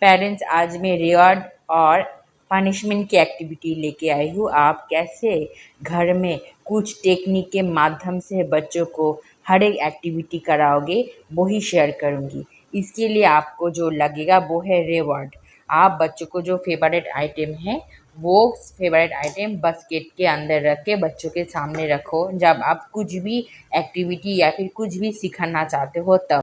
Parents, आज मैं reward और पनिशमेंट की एक्टिविटी लेके आई हूँ। आप कैसे घर में कुछ टेक्निक के माध्यम से बच्चों को हर एक एक्टिविटी कराओगे वो ही शेयर करूँगी। इसके लिए आपको जो लगेगा वो है रिवॉर्ड। आप बच्चों को जो फेवरेट आइटम है वो फेवरेट आइटम बास्केट के अंदर रख के बच्चों के सामने रखो। जब आप कुछ भी एक्टिविटी या फिर कुछ भी सिखाना चाहते हो तब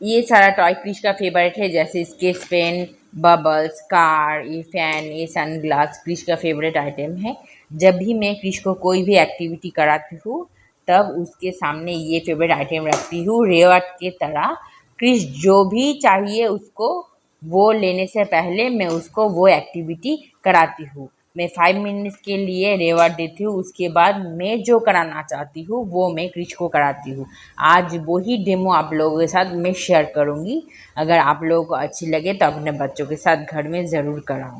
ये सारा टॉय क्रिश का फेवरेट है, जैसे स्केच पेन, बबल्स, कार, ये फैन, ये सनग्लास क्रिश का फेवरेट आइटम है। जब भी मैं क्रिश को कोई भी एक्टिविटी कराती हूँ तब उसके सामने ये फेवरेट आइटम रखती हूँ रिवॉर्ड के तरह। क्रिश जो भी चाहिए उसको वो लेने से पहले मैं उसको वो एक्टिविटी कराती हूँ। मैं 5 मिनट्स के लिए रिवॉर्ड देती हूँ, उसके बाद मैं जो कराना चाहती हूँ वो मैं क्रिश को कराती हूँ। आज वही डेमो आप लोगों के साथ मैं शेयर करूँगी। अगर आप लोगों को अच्छी लगे तो अपने बच्चों के साथ घर में ज़रूर कराओ।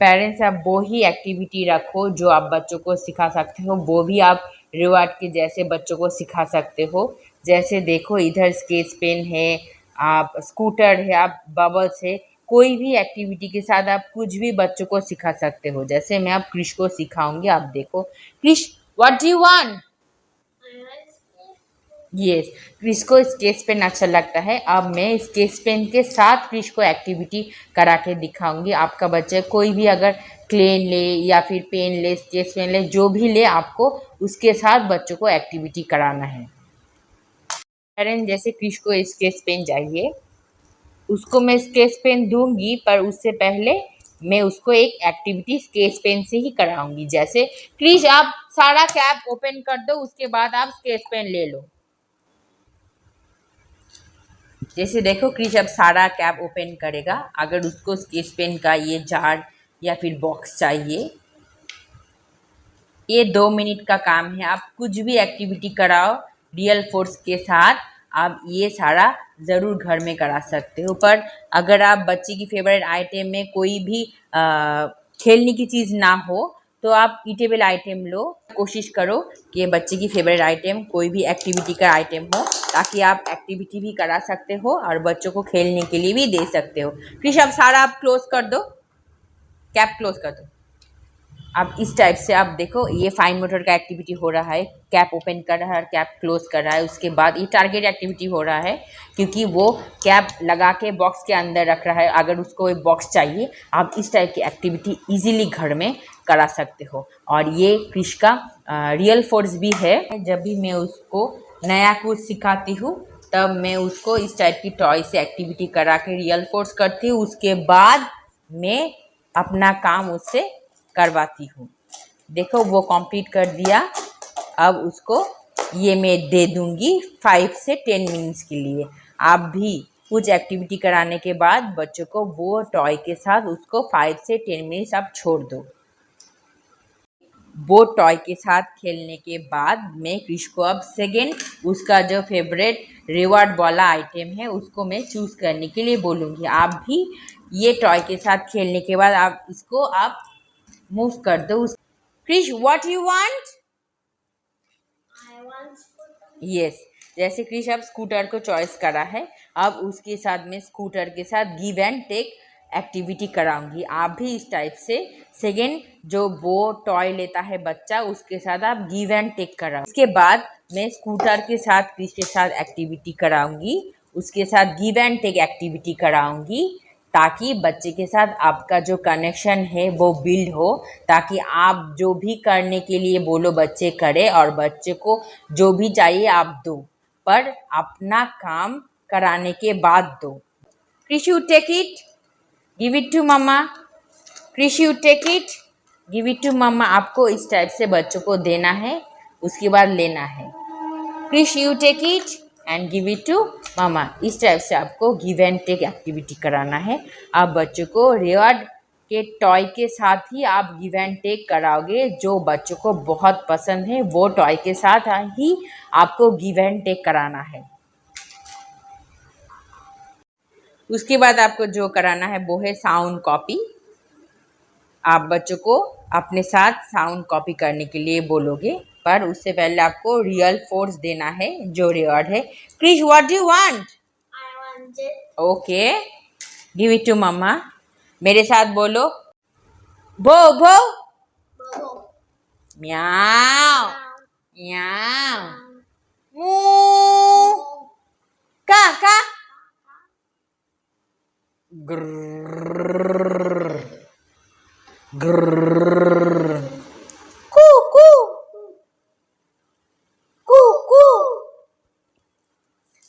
पेरेंट्स, आप वो ही एक्टिविटी रखो जो आप बच्चों को सिखा सकते हो, वो भी आप रिवॉर्ड के जैसे बच्चों को सिखा सकते हो। जैसे देखो इधर स्केच पेन है, आप स्कूटर है, आप बबल्स है, कोई भी एक्टिविटी के साथ आप कुछ भी बच्चों को सिखा सकते हो। जैसे मैं आप क्रिश को सिखाऊंगी, आप देखो Krish, what do you want? Yes, Krish को स्केच पेन अच्छा लगता है। अब मैं स्केच पेन के साथ क्रिश को एक्टिविटी करा के दिखाऊंगी। आपका बच्चा कोई भी अगर क्लेन ले या फिर पेन ले, स्केच पेन ले, जो भी ले, आपको उसके साथ बच्चों को एक्टिविटी कराना है। पेरेंट्स, जैसे क्रिश को स्केच पेन चाहिए, उसको मैं स्केच पेन दूंगी, पर उससे पहले मैं उसको एक एक्टिविटी स्केच पेन से ही कराऊंगी। जैसे क्रिश, आप सारा कैप ओपन कर दो, उसके बाद आप स्केच पेन ले लो। जैसे देखो क्रिश अब सारा कैप ओपन करेगा। अगर उसको स्केच पेन का ये जार या फिर बॉक्स चाहिए, ये 2 मिनट का काम है। आप कुछ भी एक्टिविटी कराओ रियल फोर्स के साथ, आप ये सारा ज़रूर घर में करा सकते हो। पर अगर आप बच्चे की फेवरेट आइटम में कोई भी खेलने की चीज़ ना हो तो आप ईटेबल आइटम लो। कोशिश करो कि बच्चे की फेवरेट आइटम कोई भी एक्टिविटी का आइटम हो, ताकि आप एक्टिविटी भी करा सकते हो और बच्चों को खेलने के लिए भी दे सकते हो। फिर अब सारा आप क्लोज कर दो, कैप क्लोज कर दो। अब इस टाइप से आप देखो ये फाइन मोटर का एक्टिविटी हो रहा है, कैप ओपन कर रहा है और कैप क्लोज कर रहा है। उसके बाद ये टारगेट एक्टिविटी हो रहा है, क्योंकि वो कैप लगा के बॉक्स के अंदर रख रहा है। अगर उसको एक बॉक्स चाहिए, आप इस टाइप की एक्टिविटी इजीली घर में करा सकते हो। और ये क्रिश का रियल फोर्स भी है। जब भी मैं उसको नया कुछ सिखाती हूँ तब मैं उसको इस टाइप की टॉय से एक्टिविटी करा के रियल फोर्स करती हूँ। उसके बाद मैं अपना काम उससे करवाती हूँ। देखो वो कंप्लीट कर दिया। अब उसको ये मैं दे दूँगी 5 से 10 मिनट्स के लिए। आप भी कुछ एक्टिविटी कराने के बाद बच्चों को वो टॉय के साथ उसको 5 से 10 मिनट्स आप छोड़ दो। वो टॉय के साथ खेलने के बाद मैं क्रिश को अब सेकेंड उसका जो फेवरेट रिवॉर्ड वाला आइटम है उसको मैं चूज़ करने के लिए बोलूँगी। आप भी ये टॉय के साथ खेलने के बाद आप इसको आप मूव कर दो। Krish, what you want? Yes, जैसे क्रिश अब स्कूटर को चॉइस करा है, अब उसके साथ में स्कूटर के साथ गिव एंड टेक एक्टिविटी कराऊंगी। आप भी इस टाइप से सेकेंड जो वो टॉय लेता है बच्चा, उसके साथ आप गिव एंड टेक कराओ। उसके बाद मैं स्कूटर के साथ क्रिश के साथ एक्टिविटी कराऊंगी, उसके साथ गिव एंड टेक एक्टिविटी कराऊंगी, ताकि बच्चे के साथ आपका जो कनेक्शन है वो बिल्ड हो, ताकि आप जो भी करने के लिए बोलो बच्चे करे और बच्चे को जो भी चाहिए आप दो, पर अपना काम कराने के बाद दो। Krish, you take it, give it to mamma. Krish, you take it, give it to mamma. आपको इस टाइप से बच्चों को देना है, उसके बाद लेना है। Krish, you take it and give it to mama. इस टाइप से आपको गिव एंड टेक एक्टिविटी कराना है। आप बच्चों को रिवॉर्ड के टॉय के साथ ही आप गिव एंड टेक कराओगे। जो बच्चों को बहुत पसंद है वो टॉय के साथ ही आपको गिव एंड टेक कराना है। उसके बाद आपको जो कराना है वो है साउंड कॉपी। आप बच्चों को अपने साथ साउंड कॉपी करने के लिए बोलोगे, पर उससे पहले आपको रियल फोर्स देना है जो रिवॉर्ड है। Krish, what do you want? Okay, give it to mamma. मेरे साथ बोलो, भो भो, म्याओ म्याओ, मू, का, ग्रर ग्रर, कू कू कू कू।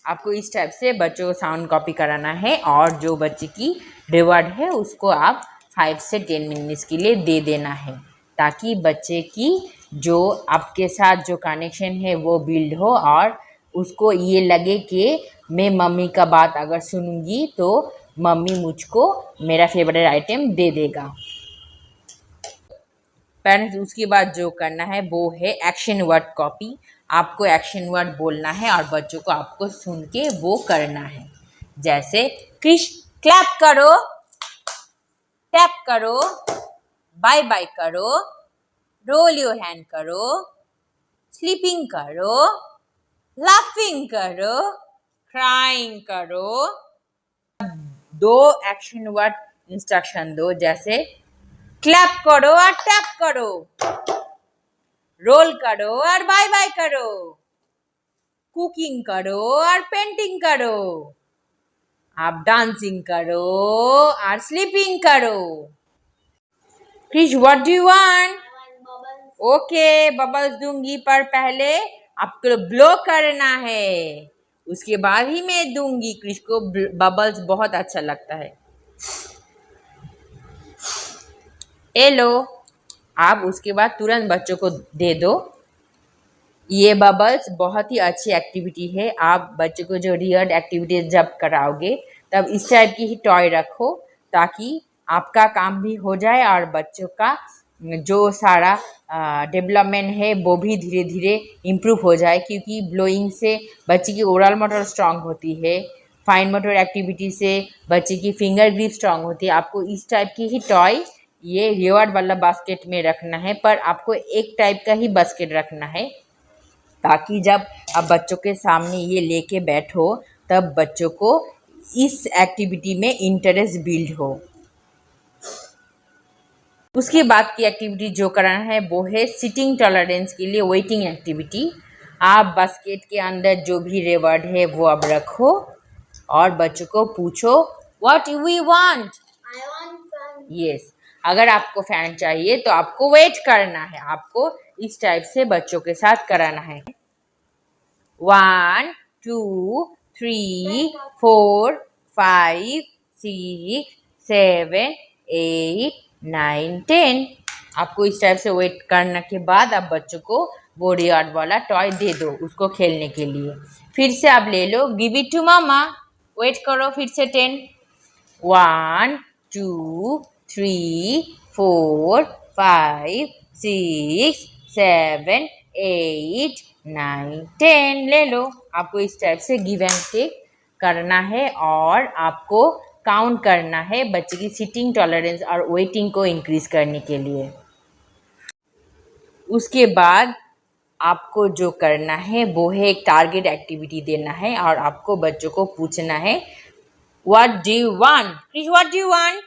आपको इस टाइप से बच्चों को साउंड कॉपी कराना है और जो बच्चे की रिवॉर्ड है उसको आप 5 से 10 मिनट्स के लिए दे देना है, ताकि बच्चे की जो आपके साथ जो कनेक्शन है वो बिल्ड हो और उसको ये लगे कि मैं मम्मी का बात अगर सुनूंगी तो मम्मी मुझको मेरा फेवरेट आइटम दे देगा। पेरेंट्स उसके बाद जो करना है वो है एक्शन वर्ड कॉपी। आपको एक्शन वर्ड बोलना है और बच्चों को आपको सुन के वो करना है। जैसे क्रिश क्लैप करो, टैप करो, बाय बाय करो, रोल योर हैंड करो, स्लीपिंग करो, लाफिंग करो, क्राइंग करो। दो एक्शन वर्ड इंस्ट्रक्शन दो, जैसे क्लैप करो और टैप करो, रोल करो और बाय बाय करो, कुकिंग करो और पेंटिंग करो, आप डांसिंग करो और स्लीपिंग करो। Krish what do you want? Okay, bubbles दूंगी पर पहले आपको ब्लो करना है, उसके बाद ही मैं दूंगी। क्रिश को बबल्स बहुत अच्छा लगता है। ए लो, आप उसके बाद तुरंत बच्चों को दे दो। ये बबल्स बहुत ही अच्छी एक्टिविटी है। आप बच्चों को जो रियल एक्टिविटीज जब कराओगे तब इस टाइप की ही टॉय रखो, ताकि आपका काम भी हो जाए और बच्चों का जो सारा डेवलपमेंट है वो भी धीरे धीरे इम्प्रूव हो जाए, क्योंकि ब्लोइंग से बच्चे की ओरल मोटर स्ट्रांग होती है, फाइन मोटर एक्टिविटी से बच्चे की फिंगर ग्रिप स्ट्रांग होती है। आपको इस टाइप की ही टॉय ये रिवॉर्ड वाला बास्केट में रखना है, पर आपको एक टाइप का ही बास्केट रखना है, ताकि जब आप बच्चों के सामने ये लेके बैठो तब बच्चों को इस एक्टिविटी में इंटरेस्ट बिल्ड हो। उसके बाद की एक्टिविटी जो कराना है वो है सिटिंग टॉलरेंस के लिए वेटिंग एक्टिविटी। आप बास्केट के अंदर जो भी रिवॉर्ड है वो अब रखो और बच्चों को पूछो व्हाट वी वांट। यस, अगर आपको फैन चाहिए तो आपको वेट करना है। आपको इस टाइप से बच्चों के साथ कराना है। 1 2 3 4 5 6 7 8 9 10। आपको इस टाइप से वेट करने के बाद आप बच्चों को वो रिवॉर्ड वाला टॉय दे दो उसको खेलने के लिए। फिर से आप ले लो, give it to mama, wait करो फिर से 10। 1 2 3 4 5 6 7 8 9 10 ले लो। आपको इस टाइप से गिव एंड टेक करना है और आपको काउंट करना है बच्चे की सिटिंग टॉलरेंस और वेटिंग को इंक्रीज करने के लिए। उसके बाद आपको जो करना है वो है एक टारगेट एक्टिविटी देना है और आपको बच्चों को पूछना है what do you want? Krish what do you want?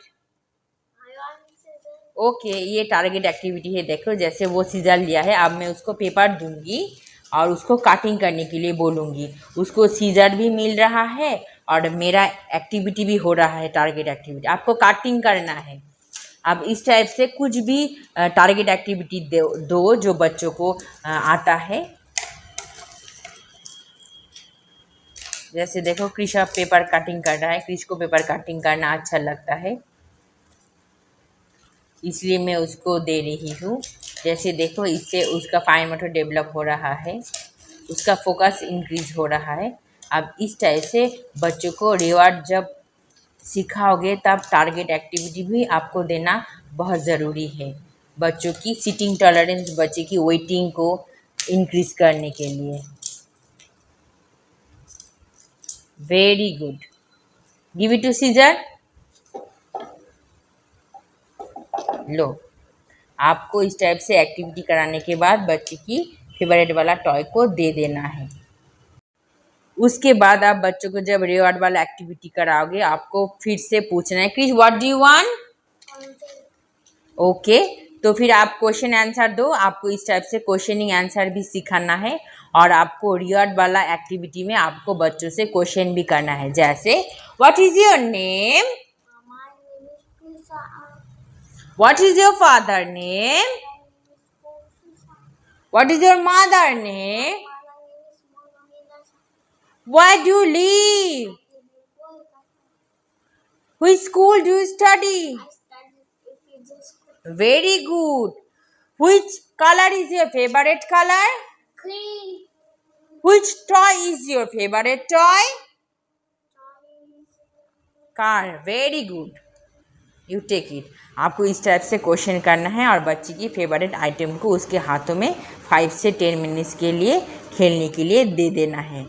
Okay, ये टारगेट एक्टिविटी है। देखो, जैसे वो सीजर लिया है, अब मैं उसको पेपर दूंगी और उसको कटिंग करने के लिए बोलूँगी। उसको सीजर भी मिल रहा है और मेरा एक्टिविटी भी हो रहा है, टारगेट एक्टिविटी। आपको कटिंग करना है। अब इस टाइप से कुछ भी टारगेट एक्टिविटी दो जो बच्चों को आता है। जैसे देखो, क्रिश अब पेपर कटिंग कर रहा है। क्रिश को पेपर कटिंग करना अच्छा लगता है, इसलिए मैं उसको दे रही हूँ। जैसे देखो, इससे उसका फाइन मोटर डेवलप हो रहा है, उसका फोकस इंक्रीज हो रहा है। अब इस टाइप से बच्चों को रिवॉर्ड जब सिखाओगे तब टारगेट एक्टिविटी भी आपको देना बहुत ज़रूरी है, बच्चों की सिटिंग टॉलरेंस, बच्चे की वेटिंग को इंक्रीज करने के लिए। Very good, give it to Caesar. लो, आपको इस टाइप से एक्टिविटी कराने के बाद बच्चे की फेवरेट वाला टॉय को दे देना है। उसके बाद आप बच्चों को जब रिवॉर्ड वाला एक्टिविटी कराओगे आपको फिर से पूछना है Krish what do you want. Okay, तो फिर आप क्वेश्चन आंसर दो। आपको इस टाइप से क्वेश्चनिंग आंसर भी सिखाना है और आपको रिवॉर्ड वाला एक्टिविटी में आपको बच्चों से क्वेश्चन भी करना है, जैसे what is your name, what is your father name, what is your mother name, where do you live, which school do you study, very good, which color is your favorite color, Green. which toy is your favorite toy, car, very good, you take it। आपको इस type से question करना है और बच्चे की favourite item को उसके हाथों में 5 से 10 मिनट्स के लिए खेलने के लिए दे देना है।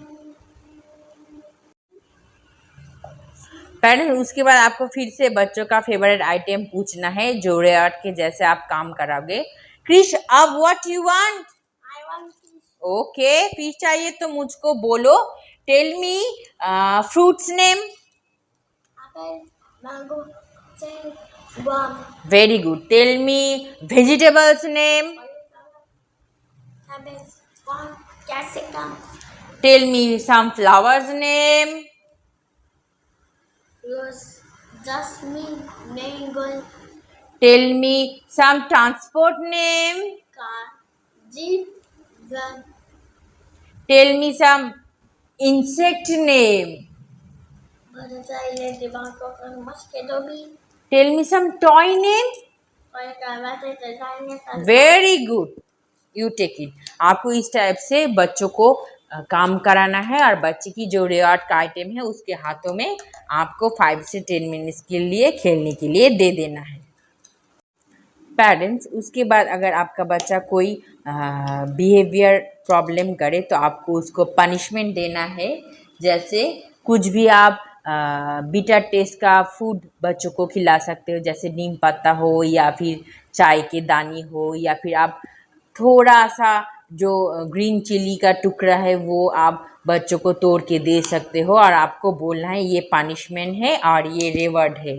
पेरेंट्स उसके बाद आपको फिर से बच्चों का फेवरेट आइटम पूछना है जो रेआर्ट के जैसे आप काम कराओगे। क्रिश अब what you want, I want fish. Okay fish चाहिए तो मुझको बोलो। Tell me fruits name, Apple, mango, cherry, worm, very good. Tell me vegetables name, cabbage, corn, capsicum, tell me some flowers name, rose, jasmine, marigold, tell me some transport name, car, jeep, gun, tell me some insect name, butterfly, ladybug, cockroach, mosquito bee, tell me some toy name, very good, you take it. आपको इस type से बच्चों को काम कराना है और बच्चे की जो रिवॉर्ड का आइटम है उसके हाथों में आपको 5 से 10 मिनट्स के लिए खेलने के लिए दे देना है। पेरेंट्स उसके बाद अगर आपका बच्चा कोई बिहेवियर प्रॉब्लम करे तो आपको उसको पनिशमेंट देना है। जैसे कुछ भी आप बीटा टेस्ट का फूड बच्चों को खिला सकते हो, जैसे नीम पत्ता हो या फिर चाय के दाने हो या फिर आप थोड़ा सा जो ग्रीन चिली का टुकड़ा है वो आप बच्चों को तोड़ के दे सकते हो और आपको बोलना है ये पनिशमेंट है और ये रिवॉर्ड है।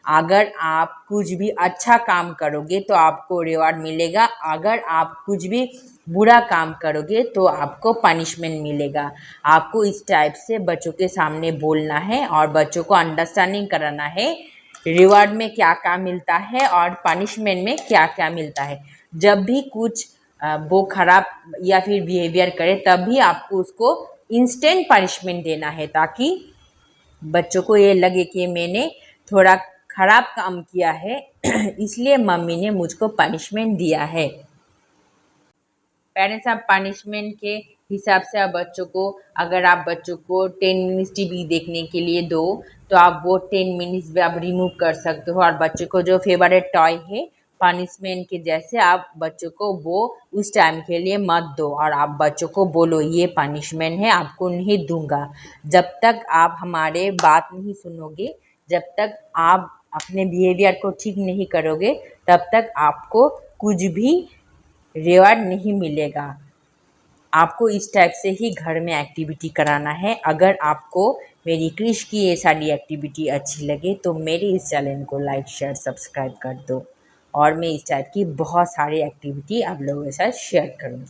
अगर आप कुछ भी अच्छा काम करोगे तो आपको रिवॉर्ड मिलेगा, अगर आप कुछ भी बुरा काम करोगे तो आपको पनिशमेंट मिलेगा। आपको इस टाइप से बच्चों के सामने बोलना है और बच्चों को अंडरस्टैंडिंग कराना है रिवॉर्ड में क्या क्या मिलता है और पनिशमेंट में क्या क्या मिलता है। जब भी कुछ वो खराब या फिर बिहेवियर करे तब भी आपको उसको इंस्टेंट पनिशमेंट देना है ताकि बच्चों को ये लगे कि मैंने थोड़ा खराब काम किया है इसलिए मम्मी ने मुझको पनिशमेंट दिया है। पेरेंट्स आप पनिशमेंट के हिसाब से आप बच्चों को अगर आप बच्चों को 10 मिनट्स टीवी देखने के लिए दो तो आप वो 10 मिनट्स भी आप रिमूव कर सकते हो और बच्चों को जो फेवरेट टॉय है पनिशमेंट के जैसे आप बच्चों को वो उस टाइम के लिए मत दो और आप बच्चों को बोलो ये पनिशमेंट है आपको नहीं दूंगा। जब तक आप हमारे बात नहीं सुनोगे, जब तक आप अपने बिहेवियर को ठीक नहीं करोगे तब तक आपको कुछ भी रिवॉर्ड नहीं मिलेगा। आपको इस टाइप से ही घर में एक्टिविटी कराना है। अगर आपको मेरी क्रिश की ये सारी एक्टिविटी अच्छी लगे तो मेरे इस चैनल को लाइक शेयर सब्सक्राइब कर दो और मैं इस टाइप की बहुत सारी एक्टिविटी आप लोगों के साथ शेयर करूँगी।